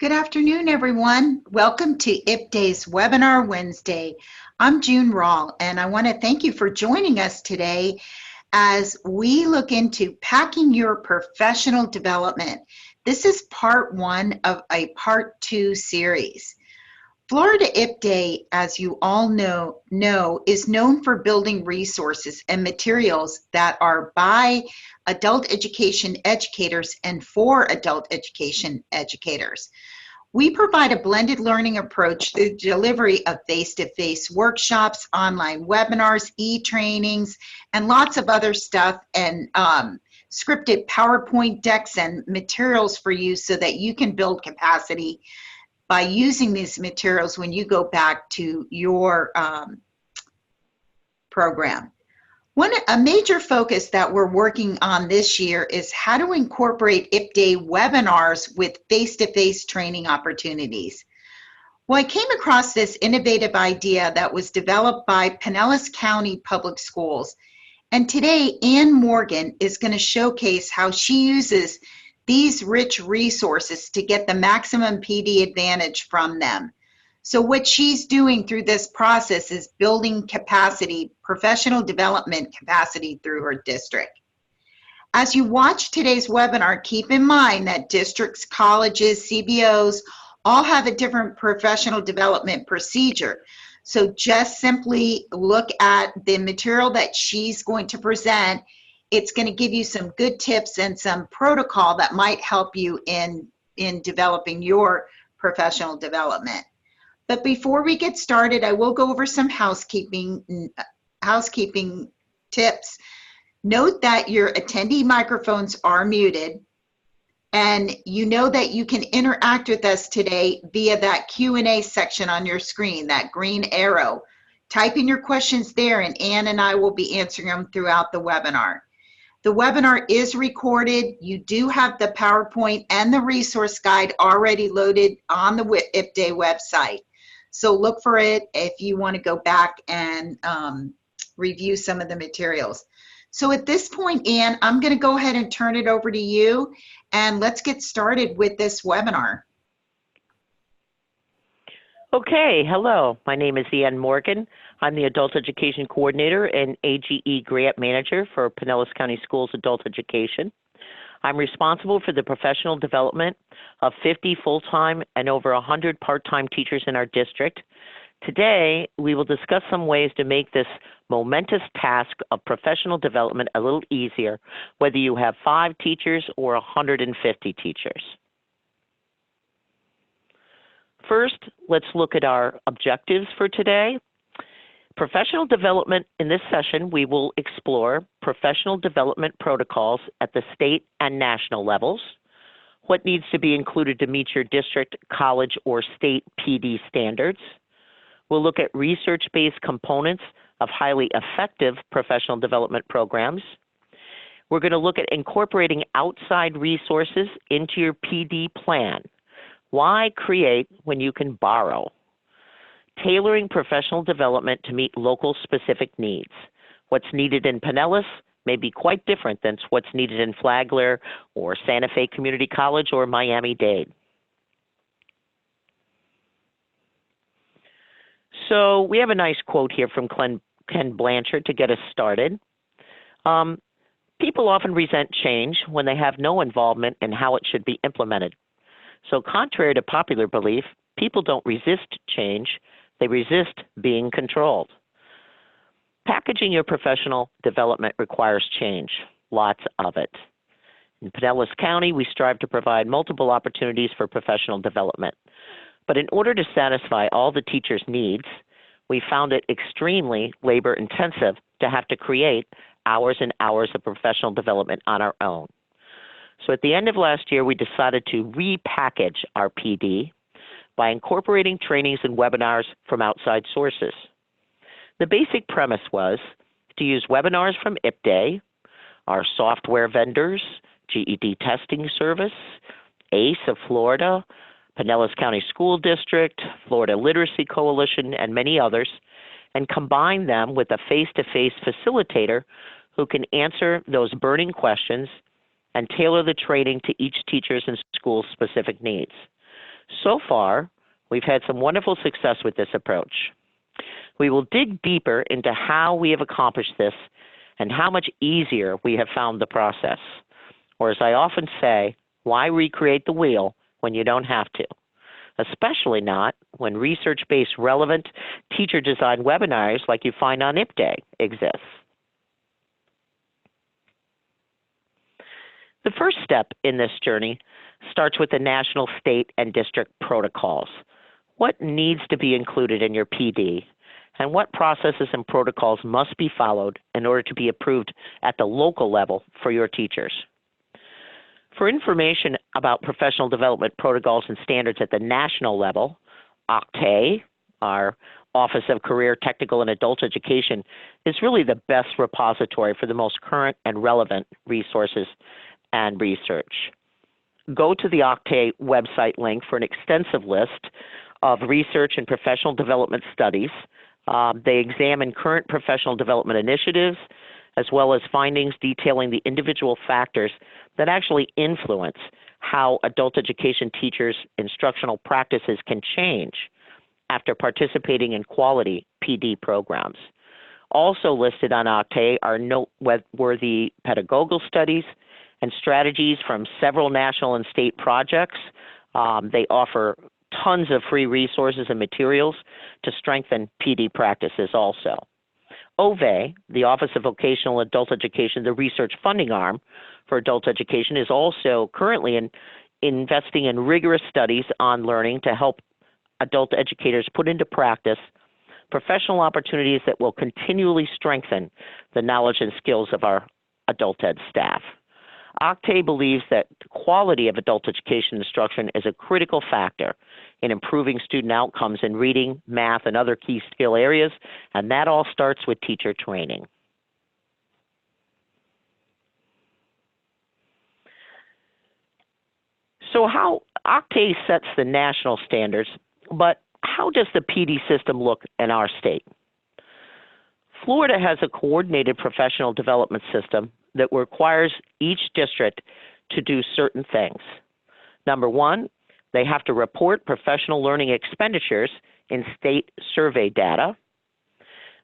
Good afternoon, everyone. Welcome to IPDAE's Webinar Wednesday. I'm June Rawl, and I want to thank you for joining us today as we look into packing your professional development. This is part one of a part two series. Florida IPDAE, as you all know, is known for building resources and materials that are by adult education educators and for adult education educators. We provide a blended learning approach through delivery of face-to-face workshops, online webinars, e-trainings, and lots of other stuff, and scripted PowerPoint decks and materials for you so that you can build capacity by using these materials when you go back to your program. A major focus that we're working on this year is how to incorporate IPDAE webinars with face-to-face training opportunities. Well, I came across this innovative idea that was developed by Pinellas County Public Schools. And today, Ann Morgan is going to showcase how she uses these rich resources to get the maximum PD advantage from them. So what she's doing through this process is building capacity, professional development capacity through her district. As you watch today's webinar, keep in mind that districts, colleges, CBOs all have a different professional development procedure. So just simply look at the material that she's going to present. It's going to give you some good tips and some protocol that might help you in developing your professional development. But before we get started, I will go over some housekeeping tips. Note that your attendee microphones are muted, and you know that you can interact with us today via that Q&A section on your screen, that green arrow. Type in your questions there, and Ann and I will be answering them throughout the webinar. The webinar is recorded. You do have the PowerPoint and the resource guide already loaded on the IPDAE website. So look for it if you want to go back and review some of the materials. So at this point, Ann, I'm going to go ahead and turn it over to you, and let's get started with this webinar. Okay, hello. My name is Ann Morgan. I'm the Adult Education Coordinator and AGE Grant Manager for Pinellas County Schools Adult Education. I'm responsible for the professional development of 50 full-time and over 100 part-time teachers in our district. Today, we will discuss some ways to make this momentous task of professional development a little easier, whether you have 5 teachers or 150 teachers. First, let's look at our objectives for today. Professional development. In this session, we will explore professional development protocols at the state and national levels, what needs to be included to meet your district, college, or state PD standards. We'll look at research-based components of highly effective professional development programs. We're going to look at incorporating outside resources into your PD plan. Why create when you can borrow? Tailoring professional development to meet local specific needs. What's needed in Pinellas may be quite different than what's needed in Flagler or Santa Fe Community College or Miami-Dade. So we have a nice quote here from Ken Blanchard to get us started. People often resent change when they have no involvement in how it should be implemented. So contrary to popular belief, people don't resist change, they resist being controlled. Packaging your professional development requires change, lots of it. In Pinellas County, we strive to provide multiple opportunities for professional development. But in order to satisfy all the teachers' needs, we found it extremely labor-intensive to have to create hours and hours of professional development on our own. So at the end of last year, we decided to repackage our PD by incorporating trainings and webinars from outside sources. The basic premise was to use webinars from IPDAE, our software vendors, GED Testing Service, ACE of Florida, Pinellas County School District, Florida Literacy Coalition, and many others, and combine them with a face-to-face facilitator who can answer those burning questions and tailor the training to each teacher's and school's specific needs. So far, we've had some wonderful success with this approach. We will dig deeper into how we have accomplished this and how much easier we have found the process. Or as I often say, why recreate the wheel when you don't have to? Especially not when research-based relevant teacher-designed webinars like you find on IPDAE exists. The first step in this journey starts with the national, state, and district protocols. What needs to be included in your PD, and what processes and protocols must be followed in order to be approved at the local level for your teachers. For information about professional development protocols and standards at the national level, IPDAE, our Office of Career, Technical, and Adult Education, is really the best repository for the most current and relevant resources and research. Go to the IPDAE website link for an extensive list of research and professional development studies. They examine current professional development initiatives, as well as findings detailing the individual factors that actually influence how adult education teachers' instructional practices can change after participating in quality PD programs. Also listed on IPDAE are noteworthy pedagogical studies and strategies from several national and state projects. They offer tons of free resources and materials to strengthen PD practices also. OVE, the Office of Vocational Adult Education, the research funding arm for adult education, is also currently investing in rigorous studies on learning to help adult educators put into practice professional opportunities that will continually strengthen the knowledge and skills of our adult ed staff. IPDAE believes that quality of adult education instruction is a critical factor in improving student outcomes in reading, math, and other key skill areas, and that all starts with teacher training. So how IPDAE sets the national standards, but how does the PD system look in our state? Florida has a coordinated professional development system that requires each district to do certain things. Number one, they have to report professional learning expenditures in state survey data.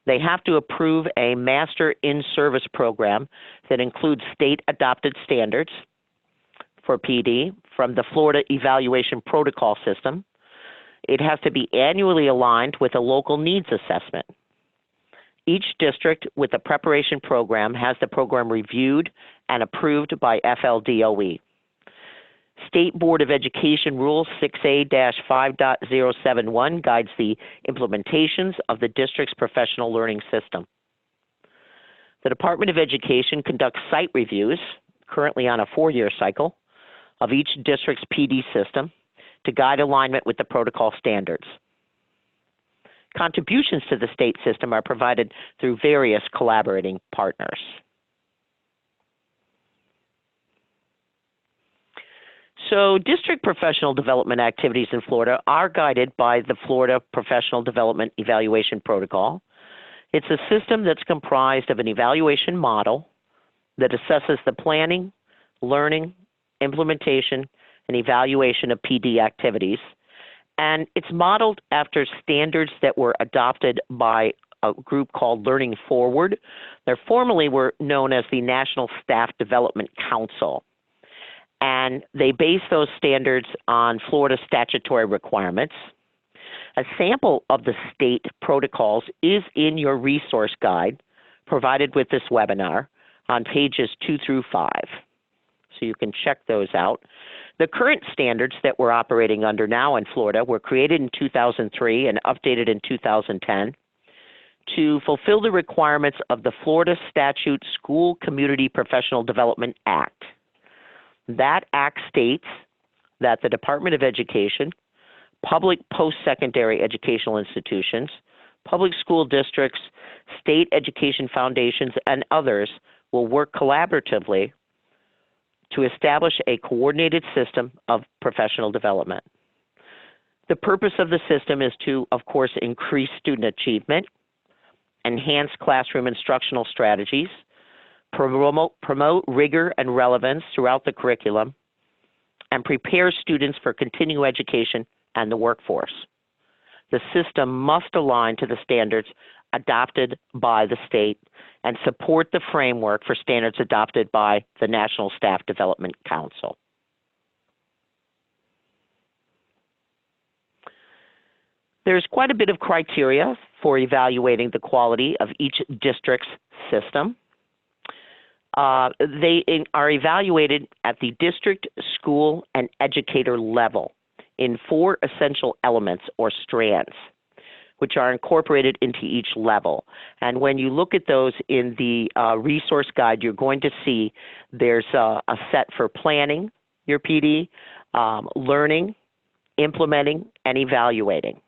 They have to approve a master in-service program that includes state-adopted standards for PD from the Florida Evaluation Protocol System. It has to be annually aligned with a local needs assessment. Each district with a preparation program has the program reviewed and approved by FLDOE. State Board of Education Rule 6A-5.071 guides the implementations of the district's professional learning system. The Department of Education conducts site reviews, currently on a 4-year cycle, of each district's PD system to guide alignment with the protocol standards. Contributions to the state system are provided through various collaborating partners. So district professional development activities in Florida are guided by the Florida Professional Development Evaluation Protocol. It's a system that's comprised of an evaluation model that assesses the planning, learning, implementation, and evaluation of PD activities. And it's modeled after standards that were adopted by a group called Learning Forward. They formerly were known as the National Staff Development Council. And they base those standards on Florida statutory requirements. A sample of the state protocols is in your resource guide provided with this webinar on pages 2 through 5. So you can check those out. The current standards that we're operating under now in Florida were created in 2003 and updated in 2010 to fulfill the requirements of the Florida Statute School Community Professional Development Act. That act states that the Department of Education, public post-secondary educational institutions, public school districts, state education foundations, and others will work collaboratively to establish a coordinated system of professional development. The purpose of the system is to, of course, increase student achievement, enhance classroom instructional strategies, promote rigor and relevance throughout the curriculum, and prepares students for continuing education and the workforce. The system must align to the standards adopted by the state and support the framework for standards adopted by the National Staff Development Council. There's quite a bit of criteria for evaluating the quality of each district's system. They are evaluated at the district, school, and educator level in 4 essential elements or strands, which are incorporated into each level. And when you look at those in the resource guide, you're going to see there's a set for planning your PD, learning, implementing, and evaluating.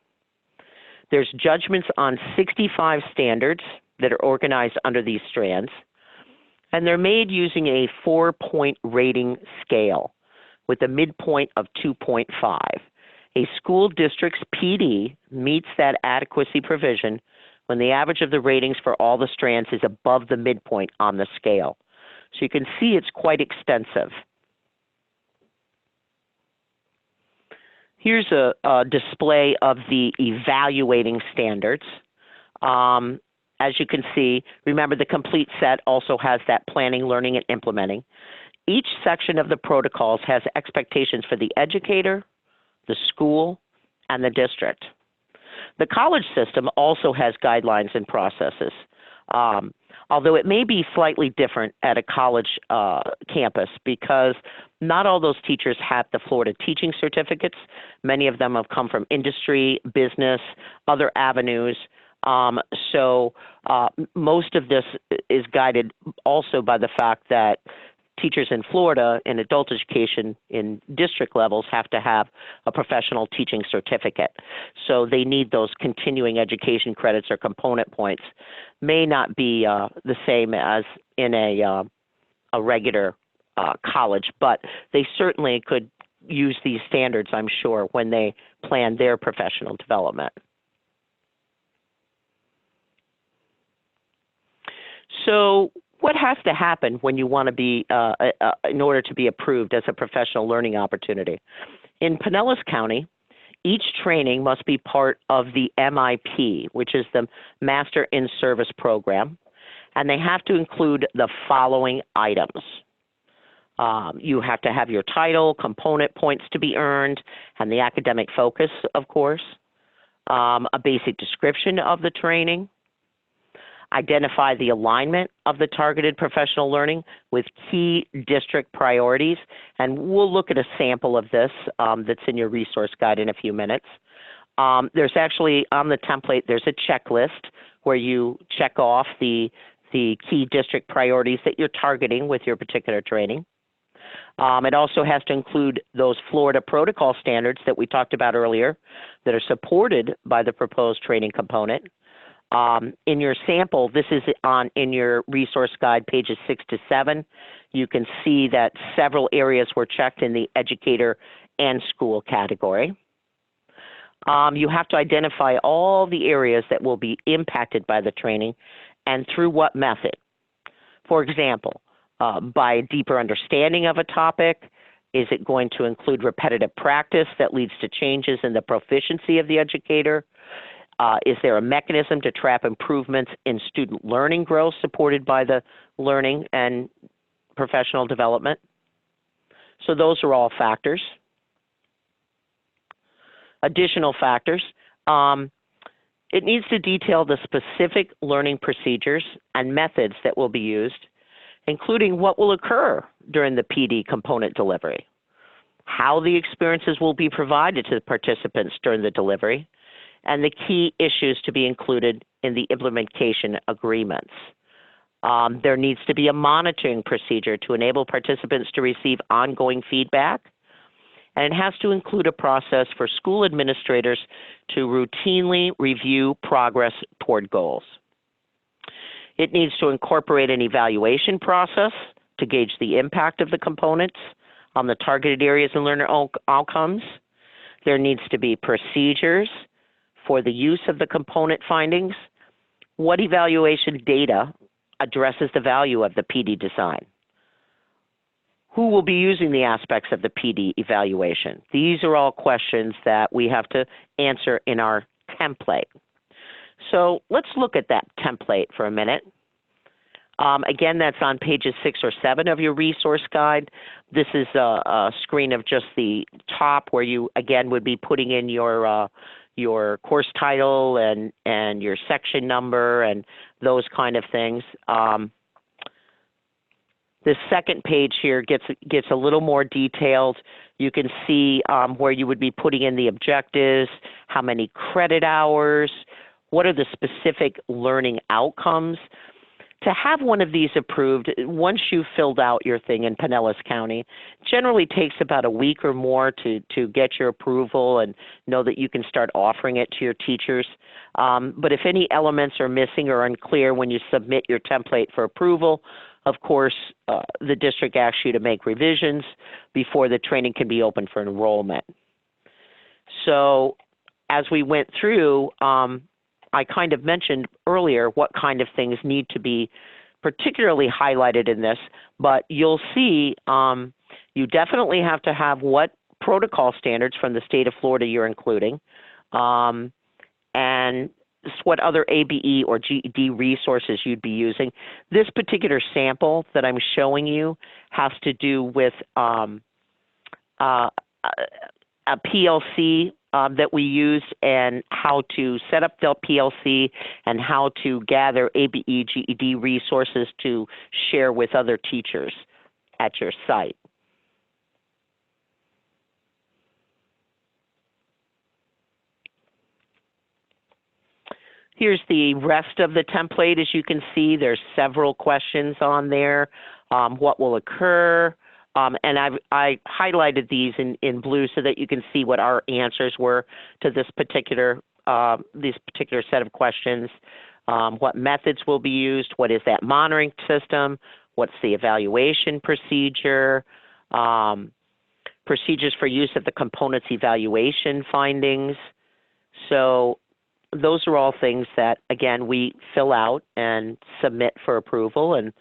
There's judgments on 65 standards that are organized under these strands, and they're made using a 4-point rating scale with a midpoint of 2.5. A school district's PD meets that adequacy provision when the average of the ratings for all the strands is above the midpoint on the scale. So you can see it's quite extensive. Here's a display of the evaluating standards. As you can see, remember the complete set also has that planning, learning, and implementing. Each section of the protocols has expectations for the educator, the school, and the district. The college system also has guidelines and processes, although it may be slightly different at a college campus because not all those teachers have the Florida teaching certificates. Many of them have come from industry, business, other avenues. So most of this is guided also by the fact that teachers in Florida in adult education in district levels have to have a professional teaching certificate. So they need those continuing education credits or component points. May not be the same as in a regular college, but they certainly could use these standards, I'm sure, when they plan their professional development. So what has to happen when you want to be, in order to be approved as a professional learning opportunity? In Pinellas County, each training must be part of the MIP, which is the Master in Service Program, and they have to include the following items. You have to have your title, component points to be earned, and the academic focus, of course, a basic description of the training, identify the alignment of the targeted professional learning with key district priorities, and we'll look at a sample of this that's in your resource guide in a few minutes. There's actually, on the template, there's a checklist where you check off the key district priorities that you're targeting with your particular training. It also has to include those Florida protocol standards that we talked about earlier that are supported by the proposed training component. In your sample, this is in your resource guide, pages 6 to 7. You can see that several areas were checked in the educator and school category. You have to identify all the areas that will be impacted by the training and through what method. For example, by a deeper understanding of a topic, is it going to include repetitive practice that leads to changes in the proficiency of the educator? Is there a mechanism to track improvements in student learning growth supported by the learning and professional development? So those are all factors. Additional factors, it needs to detail the specific learning procedures and methods that will be used, including what will occur during the PD component delivery, how the experiences will be provided to the participants during the delivery, and the key issues to be included in the implementation agreements. There needs to be a monitoring procedure to enable participants to receive ongoing feedback, and it has to include a process for school administrators to routinely review progress toward goals. It needs to incorporate an evaluation process to gauge the impact of the components on the targeted areas and learner outcomes. There needs to be procedures for the use of the component findings. What evaluation data addresses the value of the PD design? Who will be using the aspects of the PD evaluation? These are all questions that we have to answer in our template. So let's look at that template for a minute. Again, that's on pages 6 or 7 of your resource guide. This is a screen of just the top where you, again, would be putting in your course title and your section number and those kind of things. This second page here gets a little more detailed. You can see where you would be putting in the objectives, how many credit hours, what are the specific learning outcomes. To have one of these approved, once you've filled out your thing in Pinellas County, generally takes about a week or more to get your approval and know that you can start offering it to your teachers. But if any elements are missing or unclear when you submit your template for approval, of course, the district asks you to make revisions before the training can be open for enrollment. So as we went through, I kind of mentioned earlier what kind of things need to be particularly highlighted in this, but you'll see you definitely have to have what protocol standards from the state of Florida you're including, and what other ABE or GED resources you'd be using. This particular sample that I'm showing you has to do with a PLC that we use and how to set up the PLC and how to gather ABE, GED resources to share with other teachers at your site. Here's the rest of the template. As you can see, there's several questions on there. What will occur? And I highlighted these in blue so that you can see what our answers were to this particular set of questions. What methods will be used? What is that monitoring system? What's the evaluation procedure? Procedures for use of the components evaluation findings. So those are all things that, again, we fill out and submit for approval, and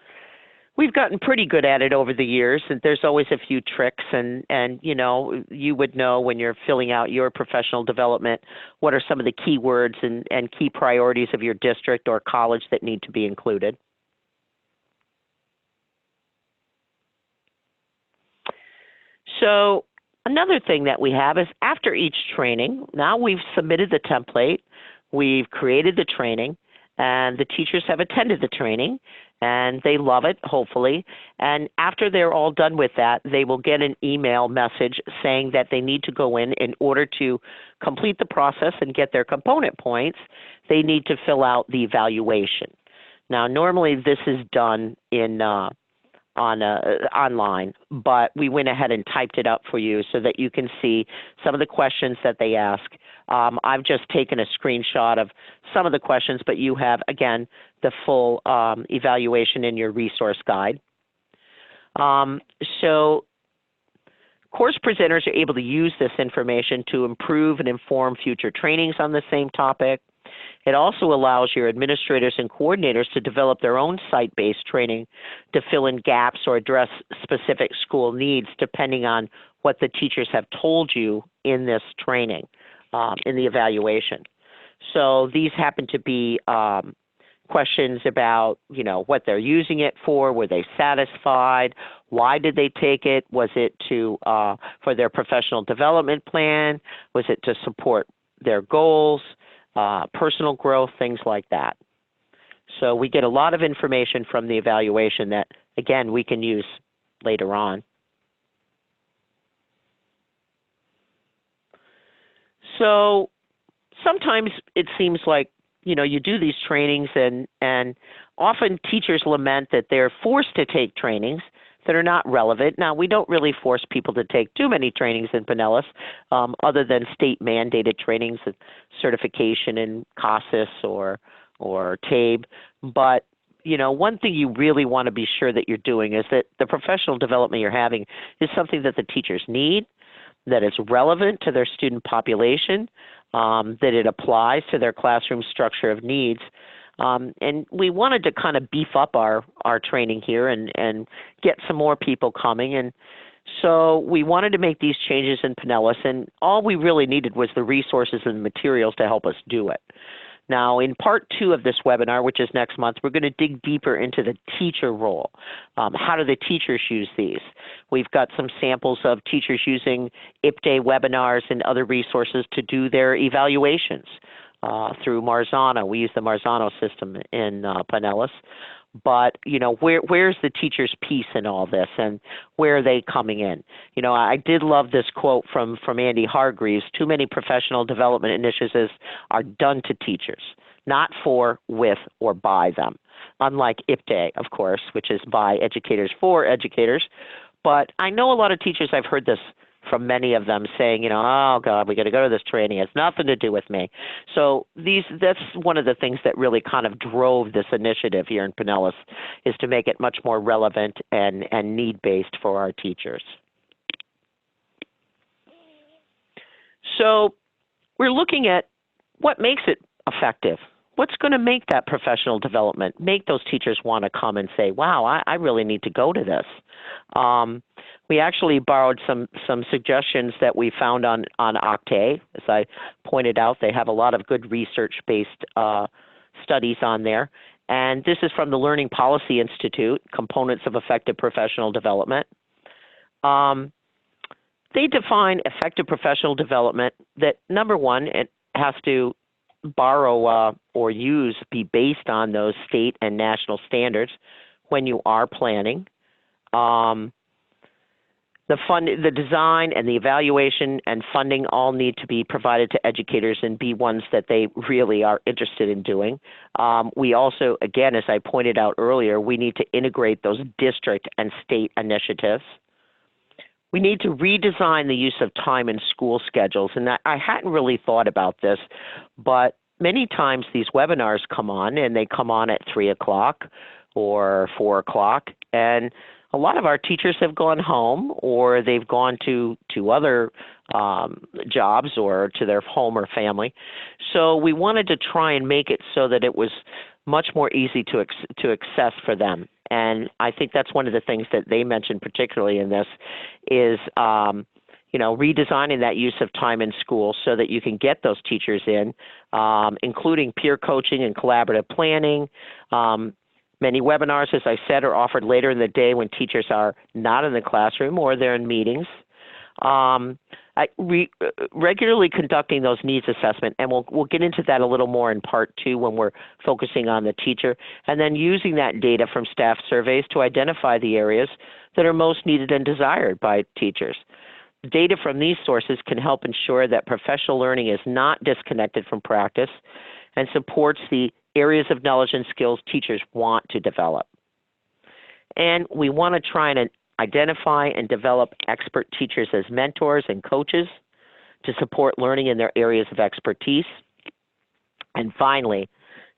we've gotten pretty good at it over the years, and there's always a few tricks, and you know, you would know when you're filling out your professional development what are some of the key words and key priorities of your district or college that need to be included. So another thing that we have is after each training, now we've submitted the template, we've created the training, and the teachers have attended the training, and they love it, hopefully. And after they're all done with that, they will get an email message saying that they need to go in order to complete the process and get their component points, they need to fill out the evaluation. Now, normally this is done in online, but we went ahead and typed it up for you so that you can see some of the questions that they ask. I've just taken a screenshot of some of the questions, but you have, again, the full evaluation in your resource guide. So course presenters are able to use this information to improve and inform future trainings on the same topic. It also allows your administrators and coordinators to develop their own site-based training to fill in gaps or address specific school needs depending on what the teachers have told you in this training, in the evaluation. So these happen to be questions about, you know, what they're using it for, were they satisfied, why did they take it, was it to for their professional development plan, was it to support their goals, personal growth, things like that. So we get a lot of information from the evaluation that, again, we can use later on. So sometimes it seems like, you know, you do these trainings and often teachers lament that they're forced to take trainings that are not relevant. Now, we don't really force people to take too many trainings in Pinellas, other than state-mandated trainings, certification in CASAS or TABE. But, you know, one thing you really want to be sure that you're doing is that the professional development you're having is something that the teachers need, that is relevant to their student population, that it applies to their classroom structure of needs, And we wanted to kind of beef up our training here and get some more people coming. And so we wanted to make these changes in Pinellas, and all we really needed was the resources and materials to help us do it. Now, in part 2 of this webinar, which is next month, we're going to dig deeper into the teacher role. How do the teachers use these? We've got some samples of teachers using IPDAE webinars and other resources to do their evaluations through Marzano. We use the Marzano system in Pinellas. But, where's the teacher's piece in all this, and where are they coming in? I did love this quote from Andy Hargreaves: too many professional development initiatives are done to teachers, not for, with, or by them. Unlike IPDAE, of course, which is by educators for educators. But I know a lot of teachers, I've heard this from many of them saying, oh God, we got to go to this training. It has nothing to do with me. So that's one of the things that really kind of drove this initiative here in Pinellas, is to make it much more relevant and need-based for our teachers. So we're looking at what makes it effective. What's going to make that professional development, make those teachers want to come and say, wow, I really need to go to this. We actually borrowed some suggestions that we found on Octave. As I pointed out, they have a lot of good research-based studies on there. And this is from the Learning Policy Institute, Components of Effective Professional Development. They define effective professional development that, number one, it has to borrow or be based on those state and national standards when you are planning. The design and the evaluation and funding all need to be provided to educators and be ones that they really are interested in doing. We also, again, as I pointed out earlier, we need to integrate those district and state initiatives. We need to redesign the use of time in school schedules. And I hadn't really thought about this, but many times these webinars come on, and they come on at 3 o'clock or 4 o'clock. And a lot of our teachers have gone home, or they've gone to other jobs or to their home or family. So we wanted to try and make it so that it was much more easy to access for them. And I think that's one of the things that they mentioned particularly in this is, redesigning that use of time in school so that you can get those teachers in, including peer coaching and collaborative planning. Many webinars, as I said, are offered later in the day when teachers are not in the classroom or they're in meetings. Regularly conducting those needs assessment, and we'll get into that a little more in part 2 when we're focusing on the teacher, and then using that data from staff surveys to identify the areas that are most needed and desired by teachers. Data from these sources can help ensure that professional learning is not disconnected from practice and supports the areas of knowledge and skills teachers want to develop. And we want to try and identify and develop expert teachers as mentors and coaches to support learning in their areas of expertise. And finally,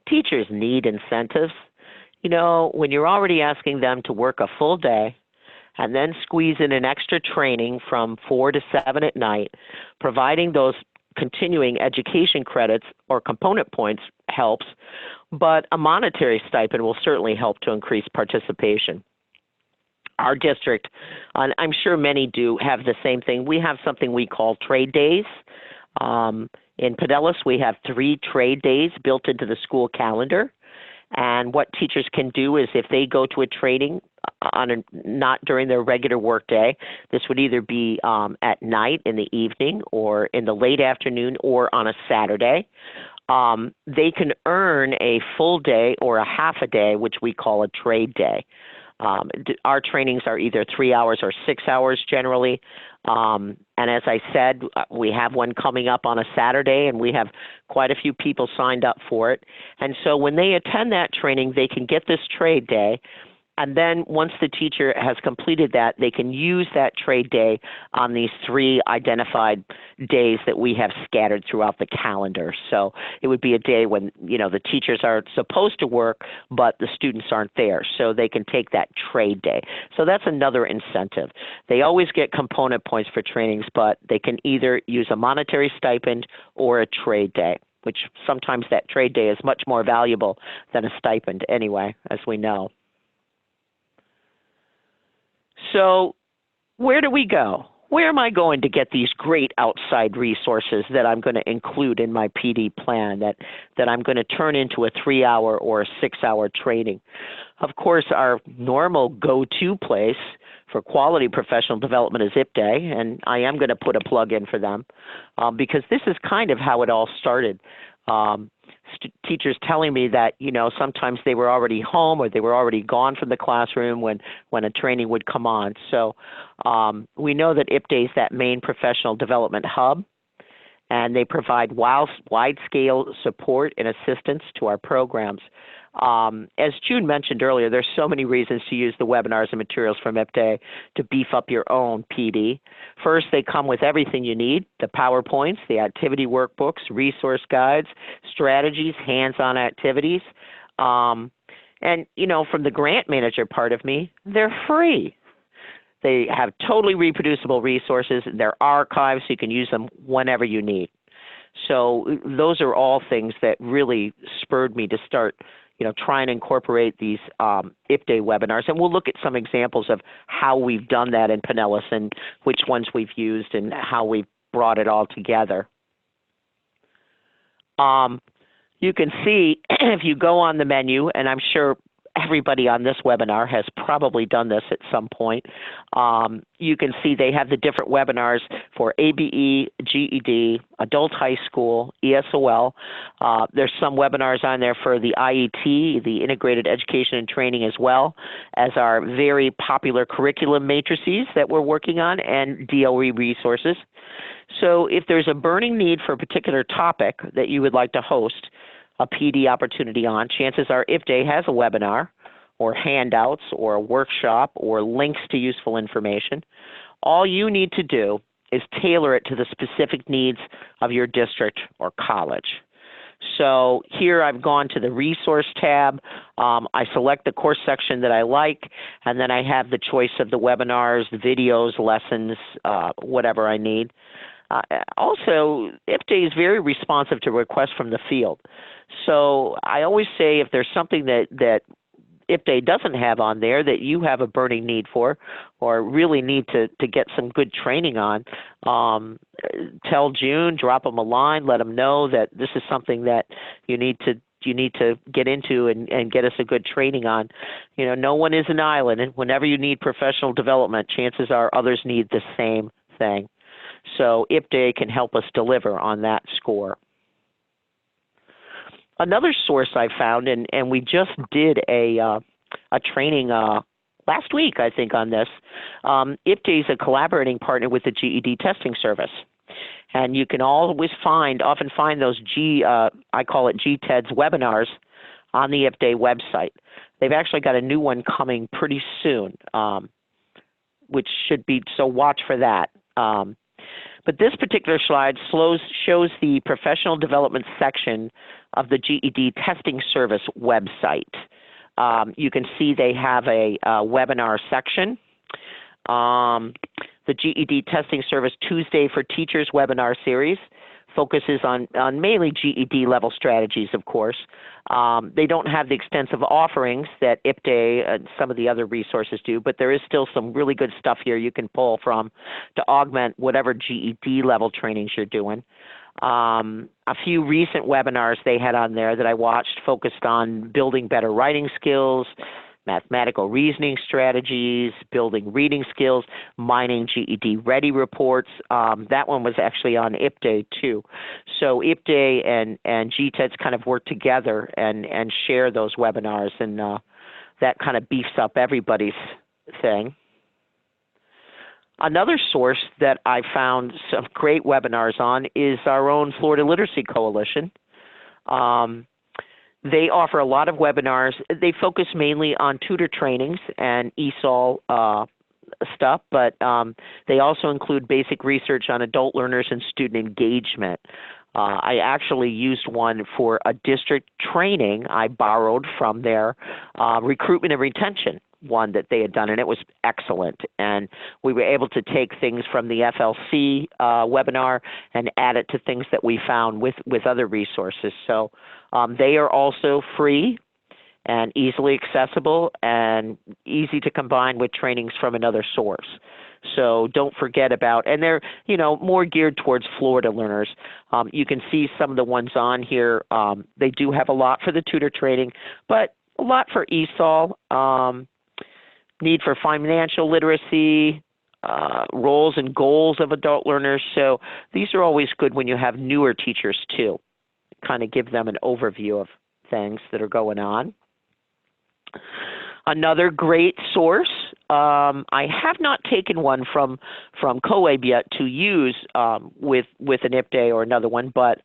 teachers need incentives. When you're already asking them to work a full day and then squeeze in an extra training from 4 to 7 at night, providing those continuing education credits or component points helps, but a monetary stipend will certainly help to increase participation. Our district, and I'm sure many do, have the same thing. We have something we call trade days. In Pinellas, we have 3 trade days built into the school calendar. And what teachers can do is if they go to a training not during their regular work day, this would either be at night, in the evening, or in the late afternoon, or on a Saturday. They can earn a full day or a half a day, which we call a trade day. Our trainings are either 3 hours or 6 hours generally. And as I said, we have one coming up on a Saturday, and we have quite a few people signed up for it. And so when they attend that training, they can get this trade day. And then once the teacher has completed that, they can use that trade day on these 3 identified days that we have scattered throughout the calendar. So it would be a day when, the teachers are supposed to work, but the students aren't there. So they can take that trade day. So that's another incentive. They always get component points for trainings, but they can either use a monetary stipend or a trade day. which sometimes that trade day is much more valuable than a stipend anyway, as we know. So where do we go? Where am I going to get these great outside resources that I'm going to include in my PD plan that I'm going to turn into a 3-hour or a 6-hour training? Of course, our normal go-to place for quality professional development is IPDAE, and I am going to put a plug in for them because this is kind of how it all started. Teachers telling me that, you know, sometimes they were already home or they were already gone from the classroom when a training would come on. So we know that IPDAE is that main professional development hub, and they provide wide-scale support and assistance to our programs. As June mentioned earlier, there's so many reasons to use the webinars and materials from IPDAE to beef up your own PD. First, they come with everything you need, the PowerPoints, the activity workbooks, resource guides, strategies, hands-on activities. And, you know, from the grant manager part of me, they're free. They have totally reproducible resources. They're archived, so you can use them whenever you need. So those are all things that really spurred me to start, you know, try and incorporate these IPDAE webinars. And we'll look at some examples of how we've done that in Pinellas and which ones we've used and how we've brought it all together. You can see if you go on the menu, and I'm sure everybody on this webinar has probably done this at some point. You can see they have the different webinars for ABE, GED, adult high school, ESOL. There's some webinars on there for the IET, the Integrated Education and Training, as well as our very popular curriculum matrices that we're working on and DOE resources. So if there's a burning need for a particular topic that you would like to host a PD opportunity on, chances are IPDAE has a webinar or handouts or a workshop or links to useful information. All you need to do is tailor it to the specific needs of your district or college. So here I've gone to the resource tab. I select the course section that I like, and then I have the choice of the webinars, the videos, lessons, whatever I need. Also, IPDAE is very responsive to requests from the field. So I always say if there's something that IPDAE doesn't have on there that you have a burning need for or really need to get some good training on, tell June, drop them a line, let them know that this is something that you need to get into and get us a good training on. You know, no one is an island, and whenever you need professional development, chances are others need the same thing. So IPDAE can help us deliver on that score. Another source I found, and we just did a training last week, I think, on this. IPDAE is a collaborating partner with the GED Testing Service. And you can always often find those I call it GTEDS webinars on the IPDAE website. They've actually got a new one coming pretty soon, which should be, so watch for that. But this particular slide shows the professional development section of the GED Testing Service website. You can see they have a webinar section. The GED Testing Service Tuesday for Teachers webinar series focuses on mainly GED level strategies, of course. They don't have the extensive offerings that IPDAE and some of the other resources do, but there is still some really good stuff here you can pull from to augment whatever GED level trainings you're doing. A few recent webinars they had on there that I watched focused on building better writing skills, mathematical reasoning strategies, building reading skills, mining GED ready reports. That one was actually on IPDAE too. So IPDAE and GTEDS kind of work together and share those webinars, and that kind of beefs up everybody's thing. Another source that I found some great webinars on is our own Florida Literacy Coalition. They offer a lot of webinars. They focus mainly on tutor trainings and ESOL stuff, but they also include basic research on adult learners and student engagement. I actually used one for a district training I borrowed from their recruitment and retention. one that they had done, and it was excellent. And we were able to take things from the FLC webinar and add it to things that we found with other resources. So they are also free and easily accessible and easy to combine with trainings from another source. So don't forget about, and they're, you know, more geared towards Florida learners. You can see some of the ones on here. They do have a lot for the tutor training, but a lot for ESOL, need for financial literacy, roles and goals of adult learners. So these are always good when you have newer teachers too. Kind of give them an overview of things that are going on. Another great source, I have not taken one from COABE yet to use with an IPDAE or another one, but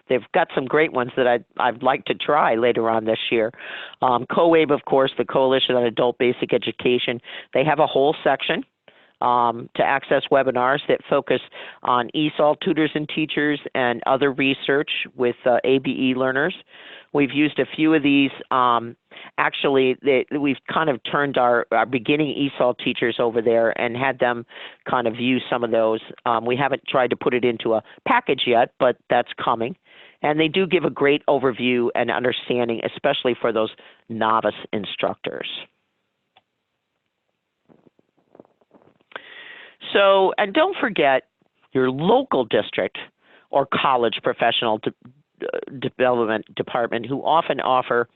they've got some great ones that I'd like to try later on this year. COABE, of course, the Coalition on Adult Basic Education, they have a whole section to access webinars that focus on ESOL tutors and teachers and other research with ABE learners. We've used a few of these. Actually, we've kind of turned our beginning ESOL teachers over there and had them kind of view some of those. We haven't tried to put it into a package yet, but that's coming. And they do give a great overview and understanding, especially for those novice instructors. So, and don't forget your local district or college professional development department, who often offer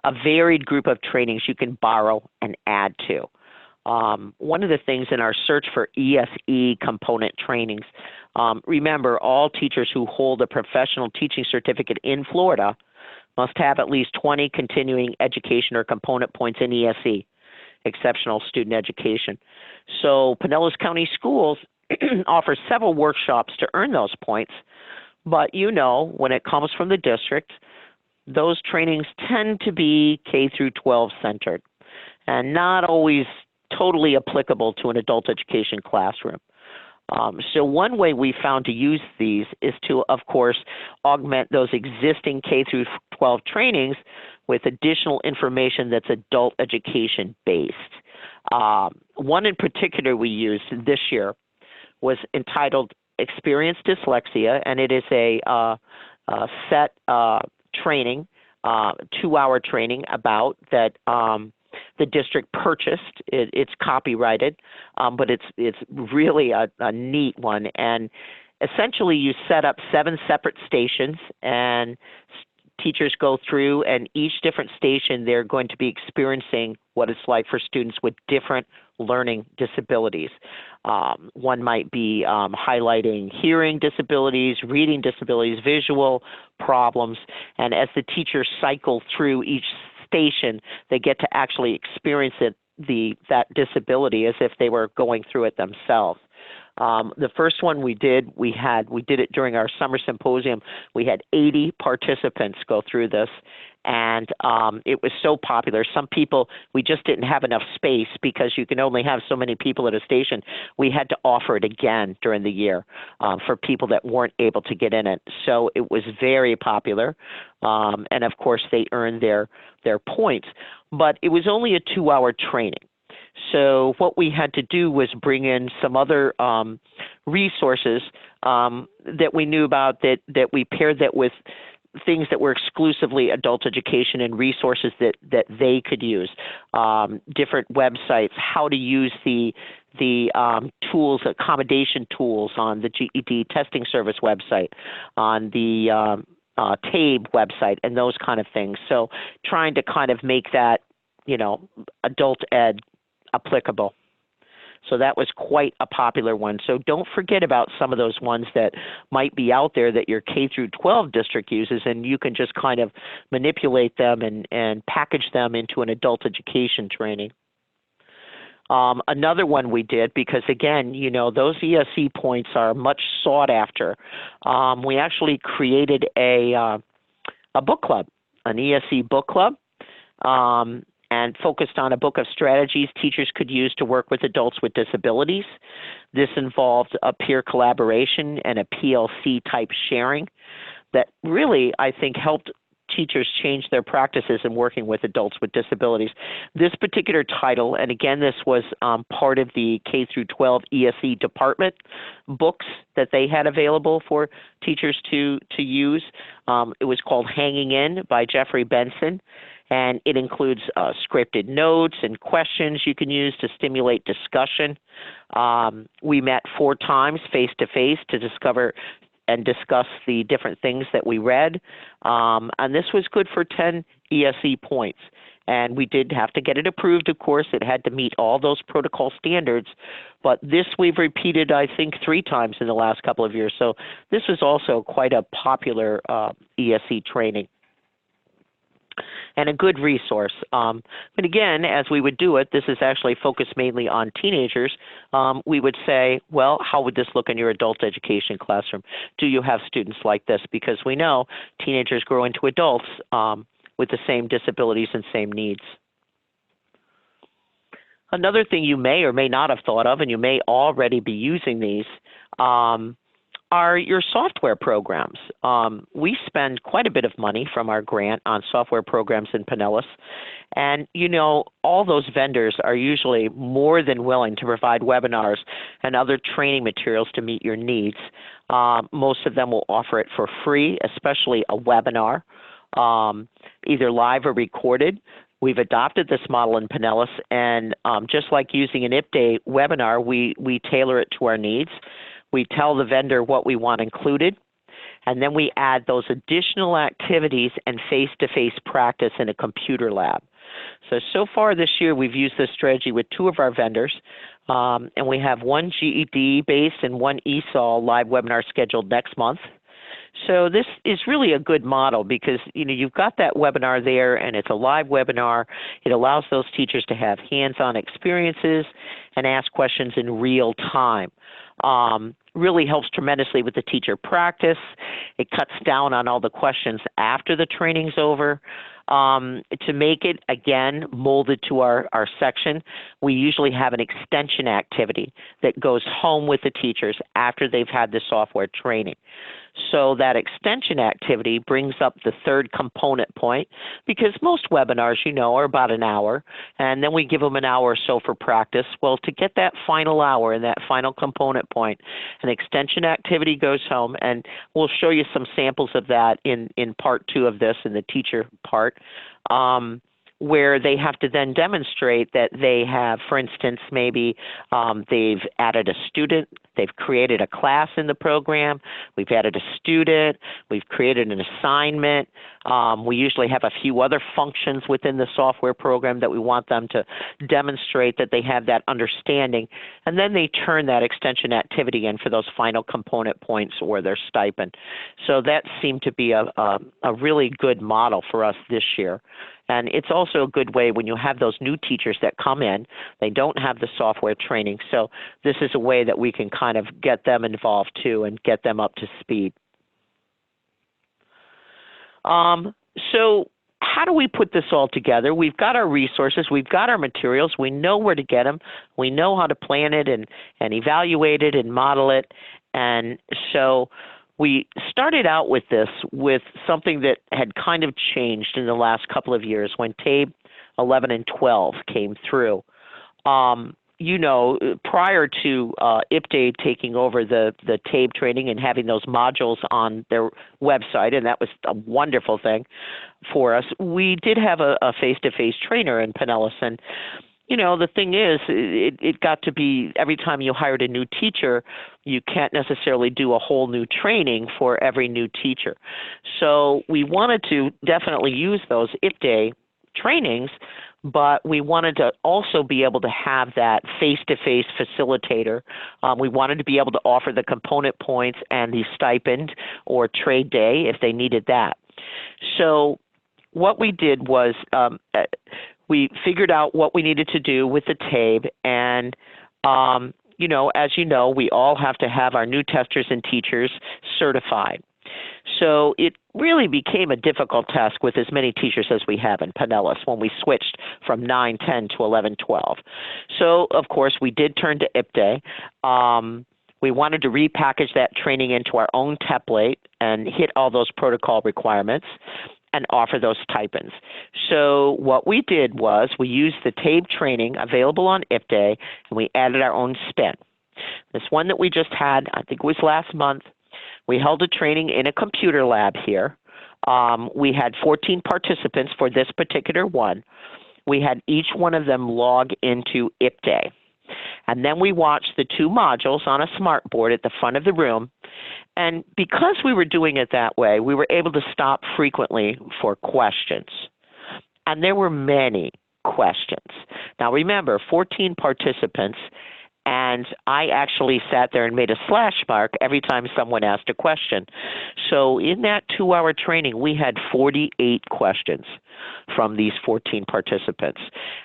a varied group of trainings you can borrow and add to. One of the things in our search for ESE component trainings, remember, all teachers who hold a professional teaching certificate in Florida must have at least 20 continuing education or component points in ESE, exceptional student education. So Pinellas County Schools offers several workshops to earn those points, but you know, when it comes from the district, those trainings tend to be K through 12 centered and not always totally applicable to an adult education classroom. So one way we found to use these is to, of course, augment those existing K through 12 trainings with additional information that's adult education based. One in particular we used this year was entitled Experience Dyslexia, and it is a set training, 2-hour training about that the district purchased. It's copyrighted, but it's really a neat one. And essentially you set up 7 separate stations, and teachers go through, and each different station they're going to be experiencing what it's like for students with different learning disabilities. One might be highlighting hearing disabilities, reading disabilities, visual problems, and as the teachers cycle through each station, they get to actually experience that disability as if they were going through it themselves. The first one we did it during our summer symposium. We had 80 participants go through this, and it was so popular. Some people, we just didn't have enough space because you can only have so many people at a station. We had to offer it again during the year for people that weren't able to get in it. So it was very popular, and of course they earned their points. But it was only a 2-hour training. So what we had to do was bring in some other resources that we knew about, that we paired that with things that were exclusively adult education and resources that they could use, different websites, how to use the tools, accommodation tools on the GED Testing Service website, on the TABE website, and those kind of things. So trying to kind of make that, you know, adult ed applicable. So that was quite a popular one. So don't forget about some of those ones that might be out there that your K through 12 district uses, and you can just kind of manipulate them and package them into an adult education training. Another one we did, because again, you know, those ESE points are much sought after. We actually created a book club, an ESE book club, and focused on a book of strategies teachers could use to work with adults with disabilities. This involved a peer collaboration and a PLC type sharing that really, I think, helped teachers change their practices in working with adults with disabilities. This particular title, and again, this was part of the K through 12 ESE department books that they had available for teachers to use. It was called Hanging In by Jeffrey Benson, and it includes scripted notes and questions you can use to stimulate discussion. We met 4 times face-to-face to discover and discuss the different things that we read. And this was good for 10 ESE points. And we did have to get it approved, of course. It had to meet all those protocol standards. But this we've repeated, I think, 3 times in the last couple of years. So this was also quite a popular ESE training and a good resource. But again, as we would do it, this is actually focused mainly on teenagers. We would say, well, how would this look in your adult education classroom? Do you have students like this? Because we know teenagers grow into adults with the same disabilities and same needs. Another thing you may or may not have thought of, and you may already be using these, are your software programs. We spend quite a bit of money from our grant on software programs in Pinellas. And, you know, all those vendors are usually more than willing to provide webinars and other training materials to meet your needs. Most of them will offer it for free, especially a webinar, either live or recorded. We've adopted this model in Pinellas, and just like using an IPDAE webinar, we tailor it to our needs. We tell the vendor what we want included, and then we add those additional activities and face-to-face practice in a computer lab. So far this year, we've used this strategy with 2 of our vendors, and we have 1 GED-based and 1 ESOL live webinar scheduled next month. So this is really a good model because, you know, you've got that webinar there and it's a live webinar. It allows those teachers to have hands-on experiences and ask questions in real time. Really helps tremendously with the teacher practice. It cuts down on all the questions after the training's over. To make it, again, molded to our section, we usually have an extension activity that goes home with the teachers after they've had the software training. So that extension activity brings up the 3rd component point because most webinars, you know, are about an hour, and then we give them an hour or so for practice. Well, to get that final hour and that final component point, an extension activity goes home, and we'll show you some samples of that in part 2 of this, in the teacher part, where they have to then demonstrate that they have, for instance, maybe they've added a student, they've created a class in the program, we've added a student, we've created an assignment. We usually have a few other functions within the software program that we want them to demonstrate that they have that understanding, and then they turn that extension activity in for those final component points or their stipend. So that seemed to be a really good model for us this year. And it's also a good way when you have those new teachers that come in, they don't have the software training. So this is a way that we can kind of get them involved too and get them up to speed. So how do we put this all together? We've got our resources, we've got our materials, we know where to get them, we know how to plan it and evaluate it and model it. And so we started out with this with something that had kind of changed in the last couple of years when TABE 11 and 12 came through. You know, prior to IPDAE taking over the TABE training and having those modules on their website, and that was a wonderful thing for us, we did have a face-to-face trainer in Pinellas. And you know, the thing is, it got to be every time you hired a new teacher, you can't necessarily do a whole new training for every new teacher. So we wanted to definitely use those IPDAE trainings, but we wanted to also be able to have that face-to-face facilitator. We wanted to be able to offer the component points and the stipend or trade day if they needed that. So what we did was we figured out what we needed to do with the TABE, and you know, as you know, we all have to have our new testers and teachers certified. So it really became a difficult task with as many teachers as we have in Pinellas when we switched from 9, 10 to 11, 12. So, of course, we did turn to IPDAE. We wanted to repackage that training into our own template and hit all those protocol requirements. and offer those stipends. So what we did was we used the TABE training available on IPDAE, and we added our own spin. This one that we just had, I think it was last month, we held a training in a computer lab here. We had 14 participants for this particular one. We had each one of them log into IPDAE. And then we watched the 2 modules on a smart board at the front of the room. And because we were doing it that way, we were able to stop frequently for questions. And there were many questions. Now remember, 14 participants, and I actually sat there and made a slash mark every time someone asked a question. So in that 2-hour training, we had 48 questions from these 14 participants.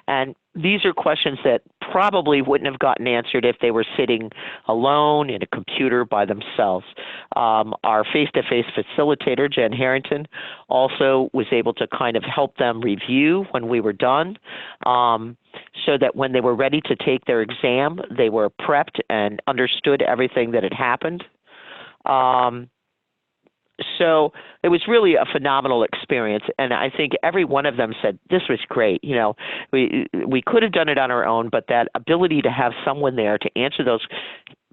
And these are questions that probably wouldn't have gotten answered if they were sitting alone in a computer by themselves. Our face-to-face facilitator, Jen Harrington, also was able to kind of help them review when we were done, so that when they were ready to take their exam, they were prepped and understood everything that had happened. So it was really a phenomenal experience, and I think every one of them said, this was great. You know, we could have done it on our own, but that ability to have someone there to answer those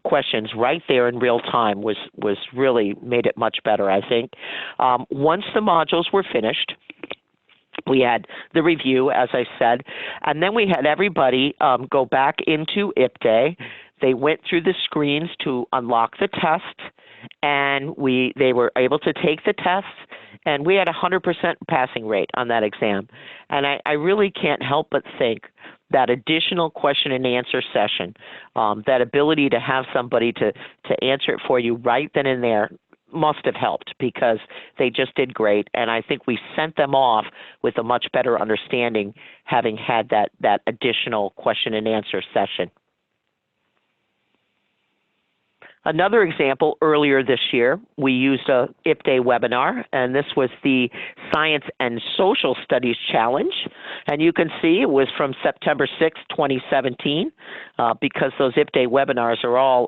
questions right there in real time was really made it much better, I think. Once the modules were finished, we had the review, as I said, and then we had everybody go back into IPDAE. They went through the screens to unlock the test, and they were able to take the tests, and we had a 100% passing rate on that exam. And I really can't help but think that additional question and answer session, that ability to have somebody to answer it for you right then and there, must have helped, because they just did great. And I think we sent them off with a much better understanding, having had that additional question and answer session. Another example, earlier this year, we used a IPDAE webinar, and this was the Science and Social Studies Challenge. And you can see it was from September 6, 2017, because those IPDAE webinars are all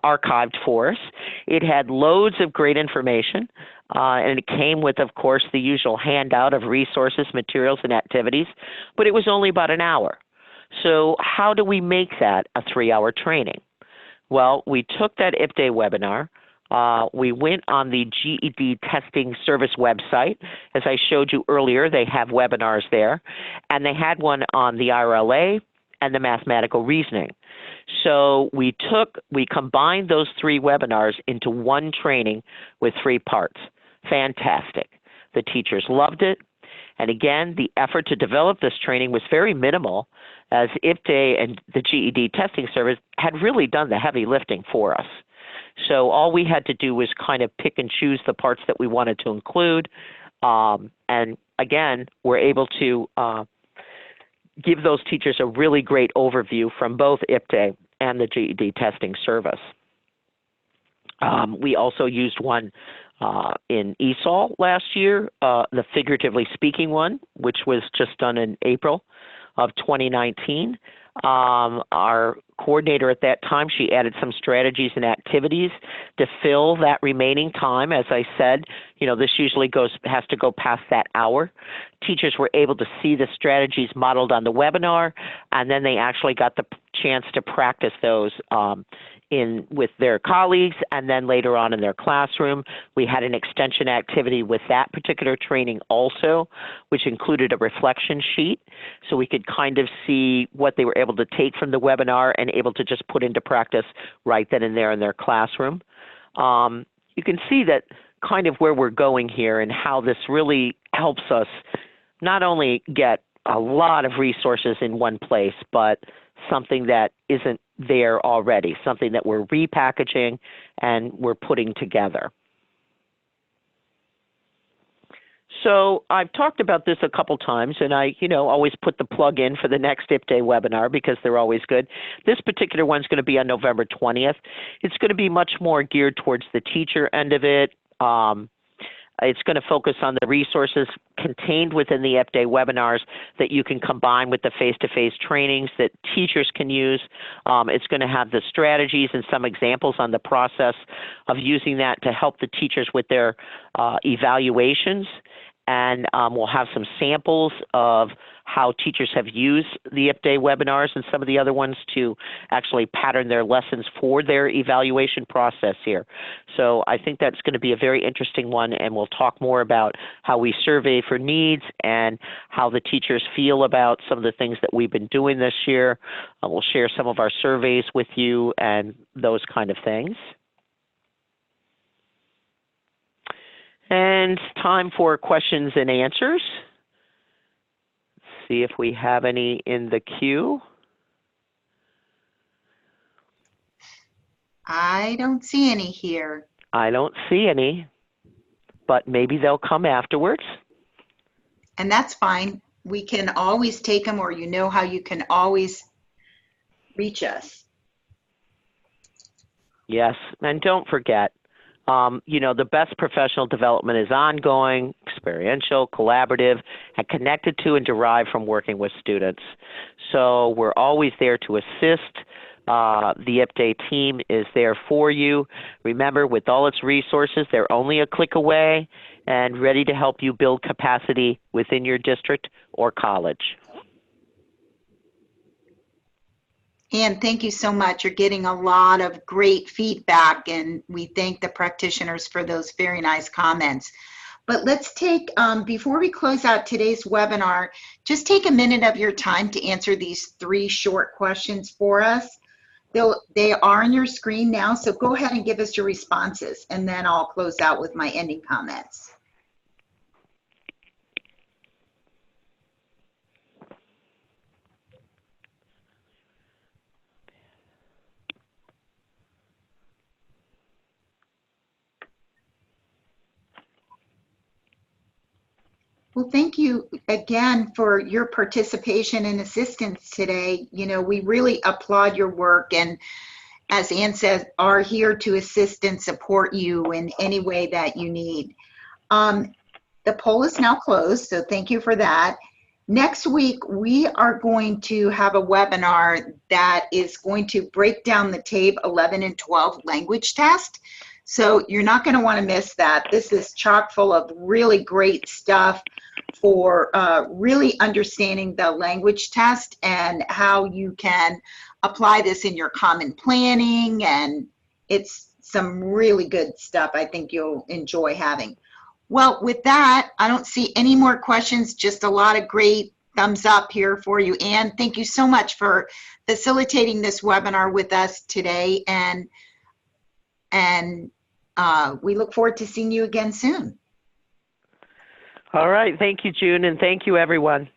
archived for us. It had loads of great information, and it came with, of course, the usual handout of resources, materials, and activities, but it was only about an hour. So how do we make that a 3-hour training? Well, we took that IPDAE webinar, we went on the GED Testing Service website. As I showed you earlier, they have webinars there, and they had one on the RLA and the mathematical reasoning. So we combined those 3 webinars into one training with 3 parts. Fantastic. The teachers loved it. And again, the effort to develop this training was very minimal, as IPDAE and the GED Testing Service had really done the heavy lifting for us. So all we had to do was kind of pick and choose the parts that we wanted to include. And again, we're able to give those teachers a really great overview from both IPDAE and the GED Testing Service. We also used one in ESOL last year, the figuratively speaking one, which was just done in April of 2019. Our coordinator at that time, she added some strategies and activities to fill that remaining time. As I said, you know, this usually has to go past that hour. Teachers were able to see the strategies modeled on the webinar, and then they actually got the chance to practice those with their colleagues, and then later on in their classroom. We had an extension activity with that particular training also, which included a reflection sheet, so we could kind of see what they were able to take from the webinar and able to just put into practice right then and there in their classroom. You can see that kind of where we're going here and how this really helps us not only get a lot of resources in one place, but something that isn't there already, something that we're repackaging and we're putting together. So I've talked about this a couple times, and I, always put the plug in for the next IPDAE webinar because they're always good. This particular one's going to be on November 20th. It's going to be much more geared towards the teacher end of it. It's going to focus on the resources contained within the IPDAE webinars that you can combine with the face-to-face trainings that teachers can use. It's going to have the strategies and some examples on the process of using that to help the teachers with their evaluations. And we'll have some samples of how teachers have used the IPDAE webinars and some of the other ones to actually pattern their lessons for their evaluation process here. So I think that's going to be a very interesting one, and we'll talk more about how we survey for needs and how the teachers feel about some of the things that we've been doing this year. We'll share some of our surveys with you and those kind of things. And time for questions and answers. Let's see if we have any in the queue. I don't see any here. I don't see any, but maybe they'll come afterwards. And that's fine. We can always take them, or you know how you can always reach us. Yes, and don't forget, you know, the best professional development is ongoing, experiential, collaborative, and connected to and derived from working with students. So we're always there to assist. The IPDAE team is there for you. Remember, with all its resources, they're only a click away and ready to help you build capacity within your district or college. Ann, thank you so much. You're getting a lot of great feedback, and we thank the practitioners for those very nice comments. But let's take, before we close out today's webinar, just take a minute of your time to answer these 3 short questions for us. They are on your screen now, so go ahead and give us your responses, and then I'll close out with my ending comments. Well, thank you again for your participation and assistance today. You know, we really applaud your work, and as Ann says, are here to assist and support you in any way that you need. The poll is now closed, so thank you for that. Next week, we are going to have a webinar that is going to break down the TABE 11 and 12 language test. So you're not going to want to miss that. This is chock full of really great stuff for really understanding the language test and how you can apply this in your common planning, and it's some really good stuff I think you'll enjoy having. Well, with that, I don't see any more questions, just a lot of great thumbs up here for you. Ann, thank you so much for facilitating this webinar with us today, and we look forward to seeing you again soon. All right. Thank you, June, and thank you, everyone.